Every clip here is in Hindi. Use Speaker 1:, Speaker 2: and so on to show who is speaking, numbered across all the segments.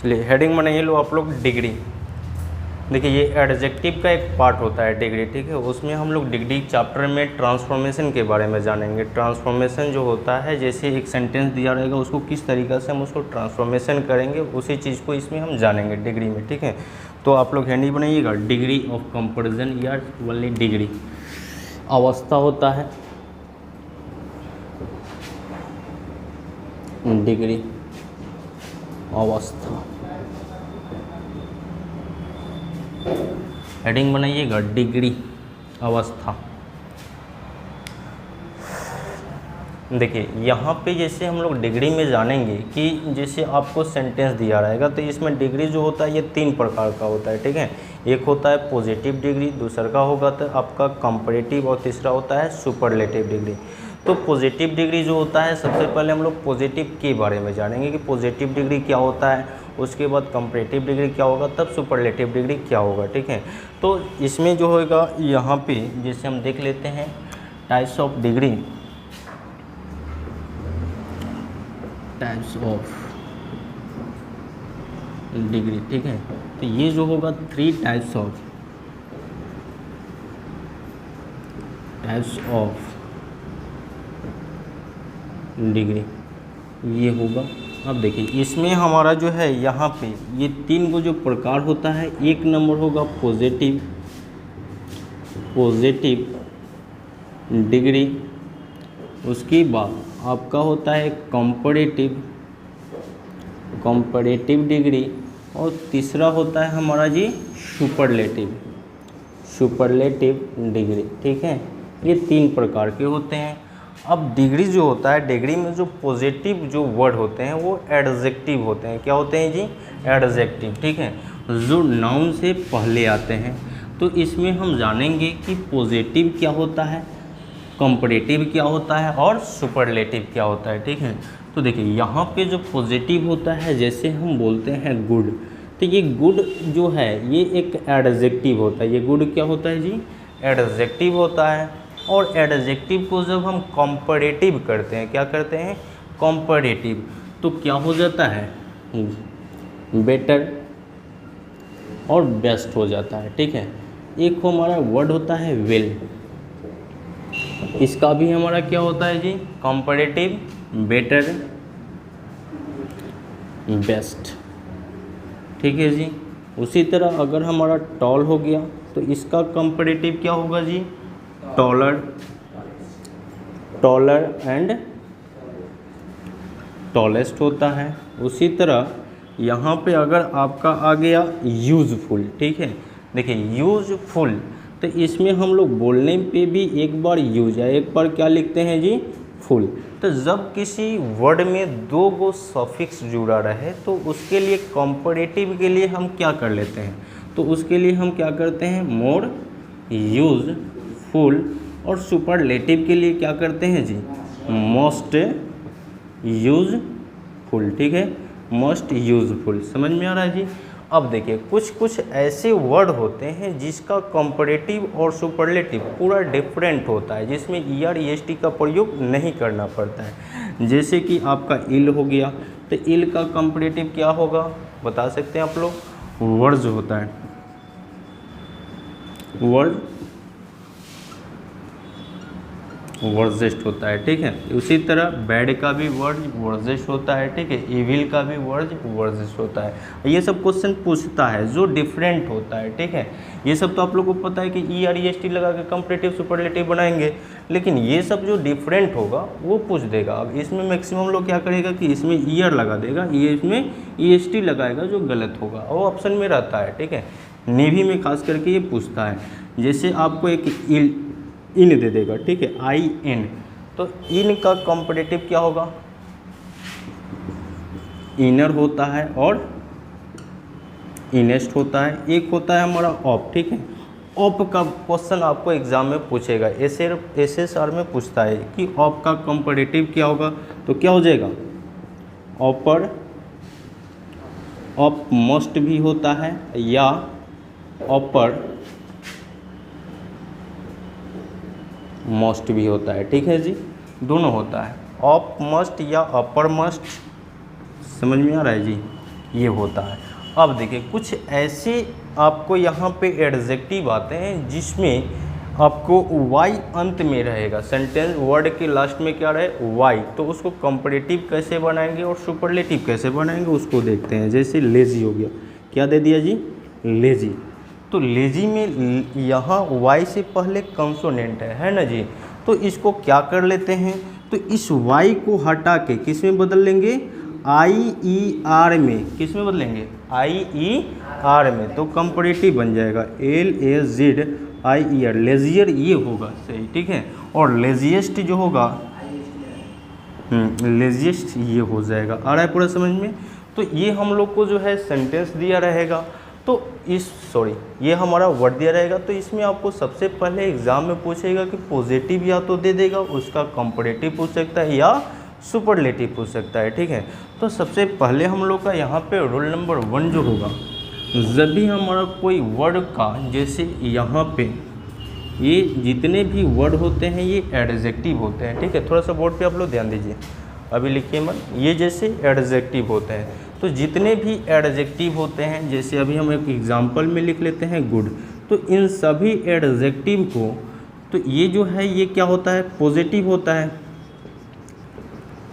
Speaker 1: चलिए हेडिंग बनाइए लो आप लोग डिग्री। देखिए ये एडजेक्टिव का एक पार्ट होता है डिग्री, ठीक है। उसमें हम लोग डिग्री चैप्टर में ट्रांसफॉर्मेशन के बारे में जानेंगे। ट्रांसफॉर्मेशन जो होता है, जैसे एक सेंटेंस दिया रहेगा उसको किस तरीक़े से हम उसको ट्रांसफॉर्मेशन करेंगे, उसी चीज़ को इसमें हम जानेंगे डिग्री में, ठीक है। तो आप लोग हेडिंग बनाइएगा डिग्री ऑफ कंपैरिजन या ओनली डिग्री। अवस्था होता है डिग्री, अवस्था। हेडिंग बनाइएगा डिग्री अवस्था। देखिए यहाँ पे जैसे हम लोग डिग्री में जानेंगे कि जैसे आपको सेंटेंस दिया रहेगा तो इसमें डिग्री जो होता है ये 3 प्रकार का होता है, ठीक है। एक होता है पॉजिटिव डिग्री, दूसरा का होगा तो आपका कंपैरेटिव और तीसरा होता है सुपरलेटिव डिग्री। तो पॉजिटिव डिग्री जो होता है, सबसे पहले हम लोग पॉजिटिव के बारे में जानेंगे कि पॉजिटिव डिग्री क्या होता है, उसके बाद कंपैरेटिव डिग्री क्या होगा, तब सुपरलेटिव डिग्री क्या होगा, ठीक है। तो इसमें जो होगा यहाँ पे जैसे हम देख लेते हैं types of degree, types of degree, ठीक है। तो ये जो होगा 3 टाइप्स ऑफ डिग्री ये होगा। अब देखिए इसमें हमारा जो है यहाँ पे ये 3 को जो प्रकार होता है, एक नंबर होगा पॉजिटिव डिग्री, उसके बाद आपका होता है कंपैरेटिव डिग्री, और तीसरा होता है हमारा जी सुपरलेटिव डिग्री, ठीक है। ये 3 प्रकार के होते हैं। अब डिग्री जो होता है, डिग्री में जो पॉजिटिव जो वर्ड होते हैं वो एडजेक्टिव होते हैं। क्या होते हैं जी? एडजेक्टिव, ठीक है, जो नाउन से पहले आते हैं। तो इसमें हम जानेंगे कि पॉजिटिव क्या होता है, कंपैरेटिव क्या होता है और सुपरलेटिव क्या होता है, ठीक है। तो देखिए यहाँ पे जो पॉजिटिव होता है, जैसे हम बोलते हैं गुड, तो ये गुड जो है ये एक एडजेक्टिव होता है। ये गुड क्या होता है जी? एडजेक्टिव होता है। और एडजेक्टिव को जब हम कंपैरेटिव करते हैं, क्या करते हैं? कंपैरेटिव, तो क्या हो जाता है? बेटर और बेस्ट हो जाता है, ठीक है। एक हमारा वर्ड होता है वेल, इसका भी हमारा क्या होता है जी? कंपैरेटिव, बेटर, बेस्ट, ठीक है जी। उसी तरह अगर हमारा टॉल हो गया तो इसका कंपैरेटिव क्या होगा जी? टॉलर एंड टॉलेस्ट होता है। उसी तरह यहाँ पे अगर आपका आ गया यूज़फुल, ठीक है। देखिए यूज़फुल, तो इसमें हम लोग बोलने पे भी एक बार यूज है, एक बार क्या लिखते हैं जी? फुल। तो जब किसी वर्ड में 2 गो सफिक्स जुड़ा रहे तो उसके लिए कंपैरेटिव के लिए हम क्या कर लेते हैं? तो उसके लिए हम क्या करते हैं? मोर यूज़फुल। और सुपरलेटिव के लिए क्या करते हैं जी? मोस्ट यूज़फुल, ठीक है, मोस्ट यूज़फुल। समझ में आ रहा है जी? अब देखिए कुछ ऐसे वर्ड होते हैं जिसका कंपैरेटिव और सुपरलेटिव पूरा डिफरेंट होता है, जिसमें ER EST का प्रयोग नहीं करना पड़ता है। जैसे कि आपका इल हो गया, तो इल का कंपैरेटिव क्या होगा बता सकते हैं आप लोग? वर्ज होता है, वर्जेस्ट होता है, ठीक है। उसी तरह बैड का भी वर्ड वर्जेस्ट होता है, ठीक है। इविल का भी वर्ड वर्जेस्ट होता है। ये सब क्वेश्चन पूछता है जो डिफरेंट होता है, ठीक है। ये सब तो आप लोगों को पता है कि ER EST लगा के कंपैरेटिव सुपरलेटिव बनाएंगे, लेकिन ये सब जो डिफरेंट होगा वो पूछ देगा। अब इसमें मैक्सिमम लोग क्या करेगा कि इसमें ER लगा देगा, ये इसमें EST लगाएगा, जो गलत होगा, वो ऑप्शन में रहता है, ठीक है। नेवी में खास करके ये पूछता है। जैसे आपको एक इन दे देगा, ठीक है, IN, तो इन का कंपैरेटिव क्या होगा? इनर होता है और इनेस्ट होता है। एक होता है हमारा ऑफ, ठीक है। ऑफ का क्वेश्चन आपको एग्जाम में पूछेगा, SSR में पूछता है कि ऑफ का कंपैरेटिव क्या होगा, तो क्या हो जाएगा? ऑपर, ऑफ मोस्ट भी होता है या ऑपर मोस्ट भी होता है, ठीक है जी, दोनों होता है, ऑफ मस्ट या अपर मस्ट। समझ में आ रहा है जी? ये होता है। अब देखिए कुछ ऐसे आपको यहाँ पे एडजेक्टिव आते हैं जिसमें आपको वाई अंत में रहेगा, सेंटेंस वर्ड के लास्ट में क्या रहे वाई, तो उसको कंपैरेटिव कैसे बनाएंगे और सुपरलेटिव कैसे बनाएंगे उसको देखते हैं। जैसे लेजी हो गया, क्या दे दिया जी लेजी, तो लेजी में यहाँ वाई से पहले कंसोनेंट है ना जी, तो इसको क्या कर लेते हैं, तो इस वाई को हटा के किस में बदल लेंगे आई ई आर में, किस में बदलेंगे आई ई आर में, तो कंपैरेटिव बन जाएगा LAZIER, लेजियर ये होगा सही, ठीक है। और लेजिएस्ट जो होगा लेजिएस्ट ये हो जाएगा, आ रहा है पूरा समझ में। तो ये हम लोग को जो है सेंटेंस दिया रहेगा, तो ये हमारा वर्ड दिया रहेगा, तो इसमें आपको सबसे पहले एग्जाम में पूछेगा कि पॉजिटिव या तो दे देगा, उसका कंपैरेटिव पूछ सकता है या सुपरलेटिव पूछ सकता है, ठीक है। तो सबसे पहले हम लोग का यहाँ पे रूल नंबर 1 जो होगा, जब भी हमारा कोई वर्ड का, जैसे यहाँ पे ये जितने भी वर्ड होते हैं ये एडजेक्टिव होते हैं, ठीक है। थोड़ा सा बोर्ड पे आप लोग ध्यान दीजिए, अभी लिखिए मत, ये जैसे एडजेक्टिव होते हैं, तो जितने भी एडजेक्टिव होते हैं, जैसे अभी हम एक एग्जांपल में लिख लेते हैं गुड, तो इन सभी एडजेक्टिव को, तो ये जो है ये क्या होता है पॉजिटिव होता है,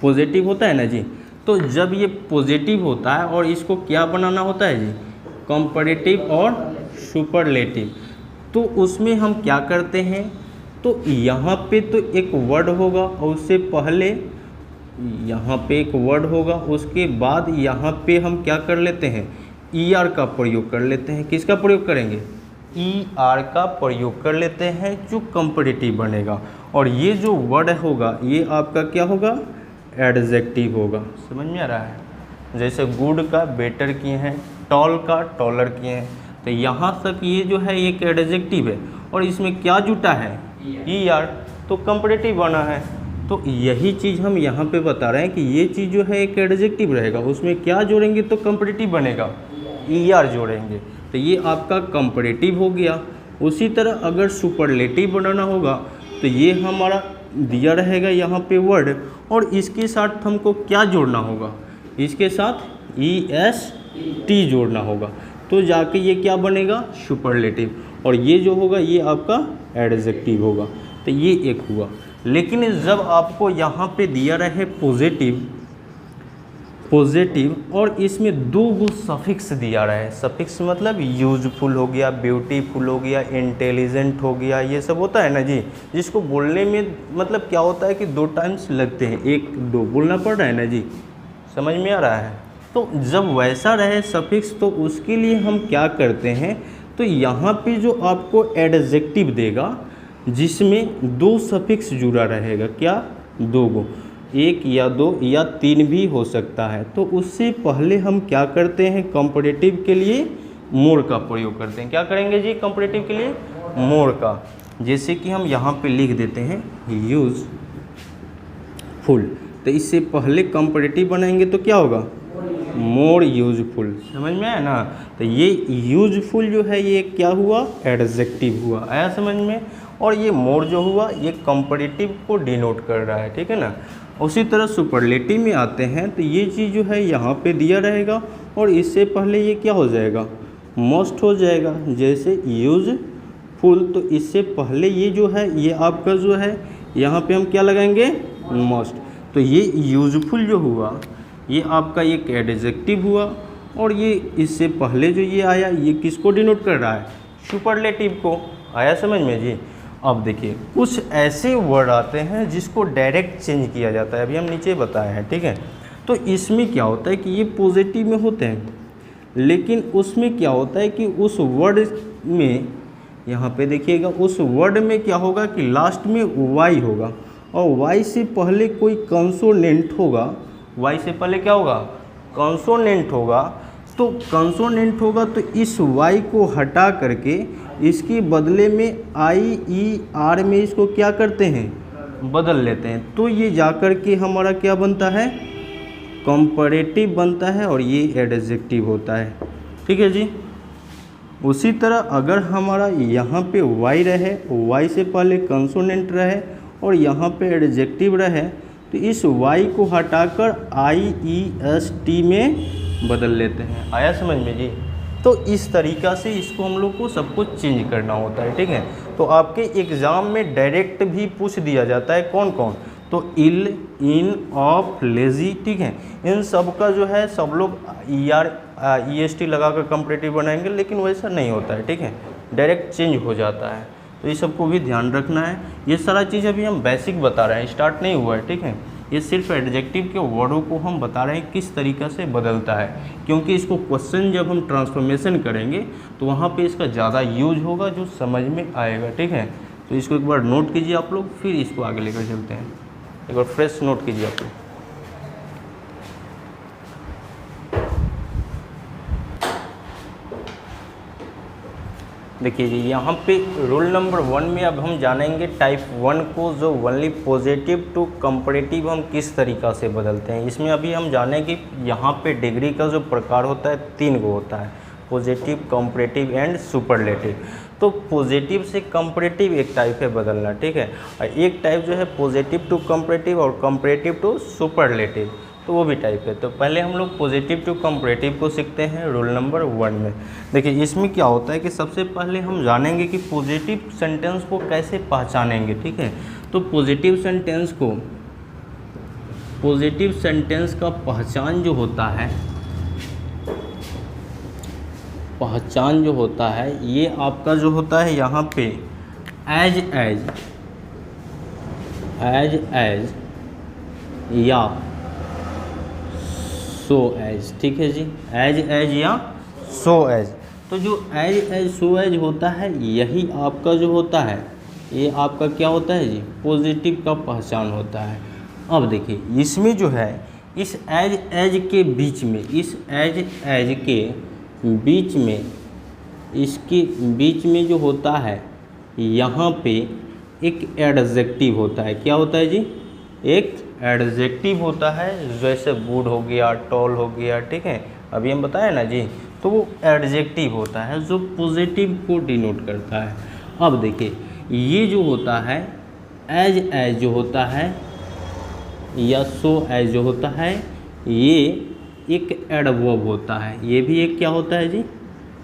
Speaker 1: पॉजिटिव होता है ना जी। तो जब ये पॉजिटिव होता है और इसको क्या बनाना होता है जी कंपैरेटिव और सुपरलेटिव, तो उसमें हम क्या करते हैं, तो यहाँ पे तो एक वर्ड होगा और उससे पहले यहाँ पे एक वर्ड होगा, उसके बाद यहाँ पे हम क्या कर लेते हैं ER का प्रयोग कर लेते हैं। किसका प्रयोग करेंगे ER का प्रयोग कर लेते हैं जो कंपैरेटिव बनेगा, और ये जो वर्ड होगा ये आपका क्या होगा एडजेक्टिव होगा। समझ में आ रहा है, जैसे गुड का बेटर किए हैं, टॉल का टॉलर किए हैं, तो यहाँ तक ये जो है एक एडजेक्टिव है और इसमें क्या जुटा है ER, तो कंपैरेटिव बना है। तो यही चीज़ हम यहाँ पे बता रहे हैं कि ये चीज़ जो है एक एडजेक्टिव रहेगा, उसमें क्या जोड़ेंगे तो कंपैरेटिव बनेगा ER जोड़ेंगे, तो ये आपका कंपैरेटिव हो गया। उसी तरह अगर सुपरलेटिव बनाना होगा तो ये हमारा दिया रहेगा यहाँ पे वर्ड, और इसके साथ हमको क्या जोड़ना होगा, इसके साथ EST जोड़ना होगा, तो जाके ये क्या बनेगा सुपरलेटिव, और ये जो होगा ये आपका एडजेक्टिव होगा। तो ये एक हुआ। लेकिन जब आपको यहाँ पे दिया रहे पॉजिटिव और इसमें 2 गो सफिक्स दिया रहे, सफिक्स मतलब यूजफुल हो गया, ब्यूटीफुल हो गया, इंटेलिजेंट हो गया, ये सब होता है ना जी, जिसको बोलने में मतलब क्या होता है कि 2 टाइम्स लगते हैं, 1-2 बोलना पड़ रहा है ना जी, समझ में आ रहा है। तो जब वैसा रहे सफिक्स तो उसके लिए हम क्या करते हैं, तो यहाँ पे जो आपको एडजेक्टिव देगा जिसमें 2 सफिक्स जुड़ा रहेगा, क्या 2 गो, 1 या 2 या 3 भी हो सकता है, तो उससे पहले हम क्या करते हैं कंपैरेटिव के लिए मोर का प्रयोग करते हैं। क्या करेंगे जी कंपैरेटिव के लिए मोर का, जैसे कि हम यहाँ पे लिख देते हैं यूजफुल, तो इससे पहले कंपैरेटिव बनाएंगे तो क्या होगा मोर यूजफुल, समझ में आया ना। तो ये यूजफुल जो है ये क्या हुआ एडजेक्टिव हुआ, आया समझ में, और ये मोर जो हुआ ये कंपैरेटिव को डिनोट कर रहा है, ठीक है ना। उसी तरह सुपरलेटिव में आते हैं तो ये चीज़ जो है यहाँ पे दिया रहेगा और इससे पहले ये क्या हो जाएगा मस्ट हो जाएगा, जैसे यूजफुल, तो इससे पहले ये जो है ये आपका जो है यहाँ पे हम क्या लगाएंगे मस्ट, तो ये यूजफुल जो हुआ ये आपका एक एडजेक्टिव हुआ, और ये इससे पहले जो ये आया ये किसको डिनोट कर रहा है सुपरलेटिव को, आया समझ में जी। अब देखिए कुछ ऐसे वर्ड आते हैं जिसको डायरेक्ट चेंज किया जाता है, अभी हम नीचे बताए हैं, ठीक है। तो इसमें क्या होता है कि ये पॉजिटिव में होते हैं, लेकिन उसमें क्या होता है कि उस वर्ड में यहाँ पे देखिएगा उस वर्ड में क्या होगा कि लास्ट में वाई होगा, और वाई से पहले कोई कंसोनेंट होगा, वाई से पहले क्या होगा कंसोनेंट होगा, तो कंसोनेंट होगा तो इस वाई को हटा करके इसके बदले में IER में इसको क्या करते हैं बदल लेते हैं, तो ये जाकर के हमारा क्या बनता है कंपैरेटिव बनता है और ये एडजेक्टिव होता है, ठीक है जी। उसी तरह अगर हमारा यहाँ पे वाई रहे, वाई से पहले कंसोनेंट रहे और यहाँ पे एडजेक्टिव रहे, तो इस वाई को हटाकर IEST में बदल लेते हैं। आया समझ में जी? तो इस तरीक़ा से इसको हम लोग को सब कुछ चेंज करना होता है, ठीक है। तो आपके एग्ज़ाम में डायरेक्ट भी पूछ दिया जाता है कौन कौन, तो इल, इन, ऑफ, लेज़ी, ठीक है। इन सब का जो है सब लोग EST लगा कर कंपैरेटिव बनाएंगे, लेकिन वैसा नहीं होता है, ठीक है, डायरेक्ट चेंज हो जाता है। तो ये सबको भी ध्यान रखना है। ये सारा चीज़ अभी हम बेसिक बता रहे हैं, स्टार्ट नहीं हुआ है, ठीक है। ये सिर्फ एडजेक्टिव के वर्डों को हम बता रहे हैं किस तरीक़ा से बदलता है, क्योंकि इसको क्वेश्चन जब हम ट्रांसफॉर्मेशन करेंगे तो वहाँ पे इसका ज़्यादा यूज होगा, जो समझ में आएगा, ठीक है। तो इसको एक बार नोट कीजिए आप लोग, फिर इसको आगे लेकर चलते हैं। एक बार फ्रेश नोट कीजिए आप लोग। देखिए जी, यहाँ पे रूल नंबर 1 में अब हम जानेंगे टाइप 1 को, जो ओनली पॉजिटिव टू कंपैरेटिव हम किस तरीक़ा से बदलते हैं। इसमें अभी हम जानेंगे यहाँ पे डिग्री का जो प्रकार होता है 3 गो होता है, पॉजिटिव, कंपैरेटिव एंड सुपरलेटिव। तो पॉजिटिव से कंपैरेटिव एक टाइप है बदलना, ठीक है, और एक टाइप जो है पॉजिटिव टू कंपैरेटिव और कंपैरेटिव टू सुपरलेटिव, तो वो भी टाइप है। तो पहले हम लोग पॉजिटिव टू कंपैरेटिव को सीखते हैं रूल नंबर 1 में। देखिए इसमें क्या होता है कि सबसे पहले हम जानेंगे कि पॉजिटिव सेंटेंस को कैसे पहचानेंगे, ठीक है। तो पॉजिटिव सेंटेंस का पहचान जो होता है ये आपका जो होता है यहाँ पे एज या सो एज, ठीक है जी, एज या सो एज। तो जो एज सो एज होता है यही आपका जो होता है ये आपका क्या होता है जी, पॉजिटिव का पहचान होता है। अब देखिए इसमें जो है इस एज के बीच में, इस एज के बीच में, इसके बीच में जो होता है यहाँ पे एक एडजेक्टिव होता है। क्या होता है जी, एक एडजेक्टिव होता है, जैसे गुड हो गया, टॉल हो गया, ठीक है, अभी हम बताए ना जी। तो वो एडजेक्टिव होता है जो पॉजिटिव को डिनोट करता है। अब देखिए ये जो होता है एज जो होता है या सो एज जो होता है ये एक एडवर्ब होता है। ये भी एक क्या होता है जी,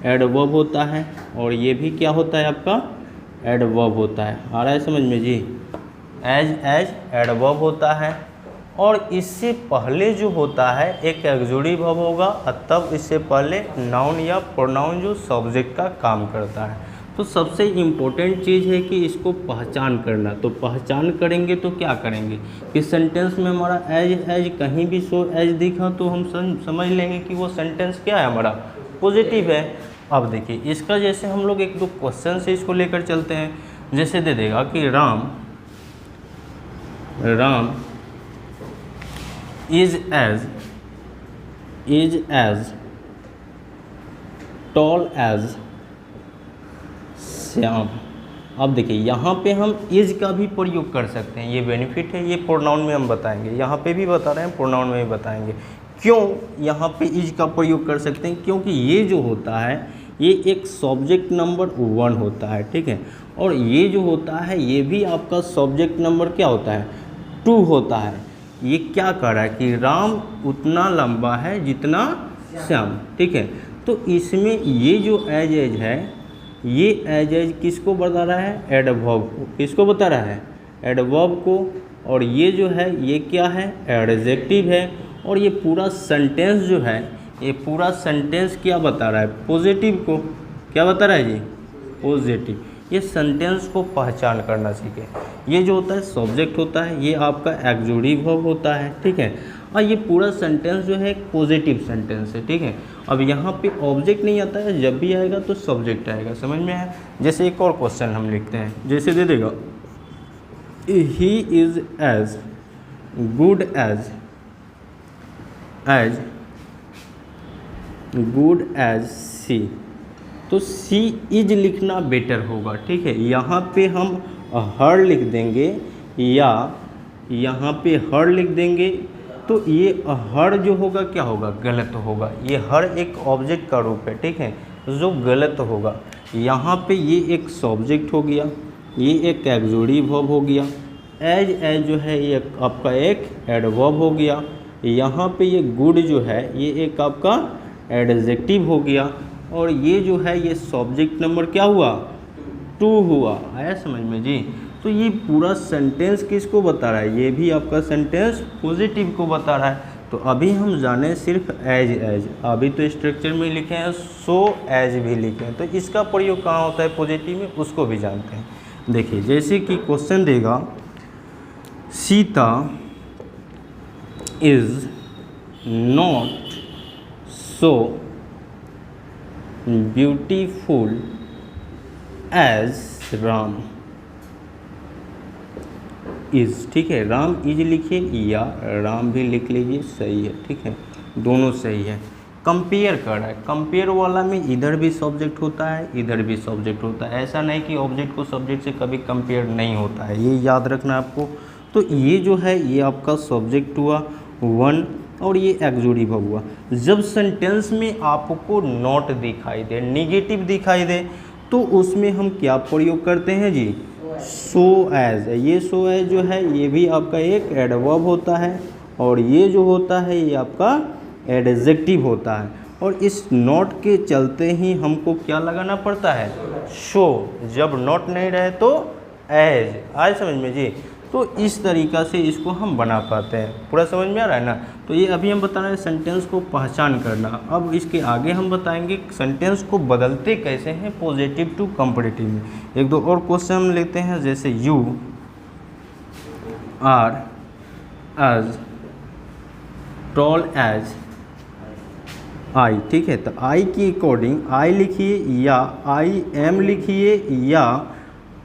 Speaker 1: एडवर्ब होता है, और ये भी क्या होता है आपका, एडवर्ब होता है। आ रहा है समझ में जी? एज एडवर्ब होता है, और इससे पहले जो होता है एक ऑक्सिलरी वर्ब होगा, तब इससे पहले नाउन या प्रोनाउन जो सब्जेक्ट का काम करता है। तो सबसे इम्पोर्टेंट चीज़ है कि इसको पहचान करना। तो पहचान करेंगे तो क्या करेंगे कि सेंटेंस में हमारा एज कहीं भी सो एज दिखा तो हम समझ लेंगे कि वो सेंटेंस क्या है, हमारा पॉजिटिव है। अब देखिए इसका जैसे हम लोग एक दो क्वेश्चन से इसको लेकर चलते हैं। जैसे दे देगा कि Ram is as tall as Shyam. अब देखिए यहाँ पे हम इज का भी प्रयोग कर सकते हैं, ये बेनिफिट है, ये प्रोनाउन में हम बताएंगे, यहाँ पे भी बता रहे हैं, प्रोनाउन में भी बताएंगे। क्यों यहाँ पे इज का प्रयोग कर सकते हैं, क्योंकि ये जो होता है ये एक सब्जेक्ट नंबर 1 होता है, ठीक है, और ये जो होता है ये भी आपका सब्जेक्ट नंबर क्या होता है, 2 होता है। ये क्या कर रहा है कि राम उतना लंबा है जितना श्याम, ठीक है। तो इसमें ये जो एज है ये एज किसको बता रहा है, एडवर्ब को। किसको बता रहा है, एडवर्ब को। और ये जो है ये क्या है, एडजेक्टिव है। और ये पूरा सेंटेंस जो है ये पूरा सेंटेंस क्या बता रहा है, पॉजिटिव को। क्या बता रहा है जी, पॉजिटिव। ये सेंटेंस को पहचान करना सीखे। ये जो होता है सब्जेक्ट होता है, ये आपका ऑक्सिलरी वर्ब होता है, ठीक है। और ये पूरा सेंटेंस जो है एक पॉजिटिव सेंटेंस है, ठीक है। अब यहाँ पे ऑब्जेक्ट नहीं आता है, जब भी आएगा तो सब्जेक्ट आएगा, समझ में आया। जैसे एक और क्वेश्चन हम लिखते हैं, जैसे दे देगा he is as good as C. तो सी इज लिखना बेटर होगा, ठीक है। यहाँ पे हम हर लिख देंगे या यहाँ पे हर लिख देंगे तो ये हर जो होगा क्या होगा, गलत होगा। ये हर एक ऑब्जेक्ट का रूप है, ठीक है, जो गलत होगा। यहाँ पे ये एक सब्जेक्ट हो गया, ये एक ऑक्सिलरी वर्ब हो गया। एज जो है ये आपका एक एडवर्ब हो गया। यहाँ पे ये गुड जो है ये एक आपका एडजेक्टिव हो गया, और ये जो है ये सब्जेक्ट नंबर क्या हुआ, 2 हुआ। आया समझ में जी। तो ये पूरा सेंटेंस किसको बता रहा है, ये भी आपका सेंटेंस पॉजिटिव को बता रहा है। तो अभी हम जाने सिर्फ एज, अभी तो स्ट्रक्चर में लिखे हैं सो एज भी लिखे हैं, तो इसका प्रयोग कहाँ होता है पॉजिटिव में, उसको भी जानते हैं। देखिए जैसे कि क्वेश्चन देगा Sita is not so beautiful as Ram is. ठीक है, राम इज लिखिए या राम भी लिख लीजिए, सही है। ठीक है, दोनों सही है। कंपेयर कर रहा है, कंपेयर वाला में इधर भी सब्जेक्ट होता है इधर भी सब्जेक्ट होता है, ऐसा नहीं कि ऑब्जेक्ट को सब्जेक्ट से कभी कंपेयर नहीं होता है, ये याद रखना आपको। तो ये जो है ये आपका सब्जेक्ट हुआ 1 और ये एक्सक्लूसिव हुआ। जब सेंटेंस में आपको नॉट दिखाई दे, निगेटिव दिखाई दे, तो उसमें हम क्या प्रयोग करते हैं जी, सो एज। ये सो एज जो है ये भी आपका एक एडवर्ब होता है, और ये जो होता है ये आपका एडजेक्टिव होता है, और इस नॉट के चलते ही हमको क्या लगाना पड़ता है, शो। जब नॉट नहीं रहे तो एज। आए समझ में जी। तो इस तरीक़ा से इसको हम बना पाते हैं। पूरा समझ में आ रहा है ना। तो ये अभी हम बता रहे हैं सेंटेंस को पहचान करना। अब इसके आगे हम बताएंगे सेंटेंस को बदलते कैसे हैं पॉजिटिव टू कंपैरेटिव में। एक दो और क्वेश्चन हम लेते हैं, जैसे you are as tall as I. ठीक है, तो आई की अकॉर्डिंग आई लिखिए या आई एम लिखिए या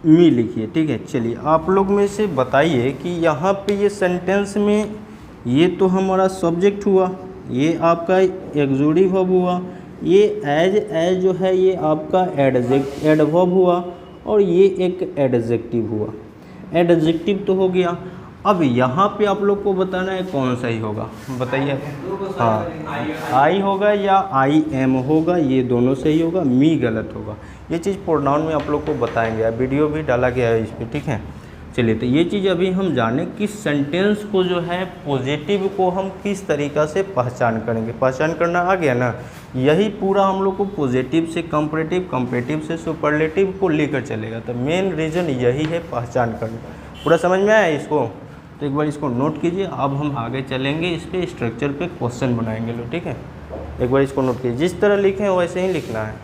Speaker 1: मी लिखिए। ठीक है, चलिए आप लोग में से बताइए कि यहाँ पे ये सेंटेंस में ये तो हमारा सब्जेक्ट हुआ, ये आपका एक्सक्लूसिव हुआ, ये एज जो है ये आपका एडवर्ब हुआ, और ये एक एडजेक्टिव हुआ। एडजेक्टिव तो हो गया। अब यहाँ पे आप लोग को बताना है कौन सही होगा, बताइए। हाँ, आई होगा या आई एम होगा, ये दोनों सही होगा, मी गलत होगा। ये चीज़ प्रोनाउन में आप लोग को बताएंगे, वीडियो भी डाला गया है इस पर। ठीक है, चलिए तो ये चीज़ अभी हम जाने कि सेंटेंस को जो है पॉजिटिव को हम किस तरीक़ा से पहचान करेंगे। पहचान करना आ गया ना। यही पूरा हम लोग को पॉजिटिव से कंपैरेटिव, कंपैरेटिव से सुपरलेटिव को लेकर चलेगा। तो मेन रीज़न यही है पहचान करना। पूरा समझ में आया इसको। तो एक बार इसको नोट कीजिए। अब हम आगे चलेंगे, इस पर स्ट्रक्चर पे क्वेश्चन बनाएंगे लोग। ठीक है, एक बार इसको नोट कीजिए, जिस तरह लिखे हैं वैसे ही लिखना है।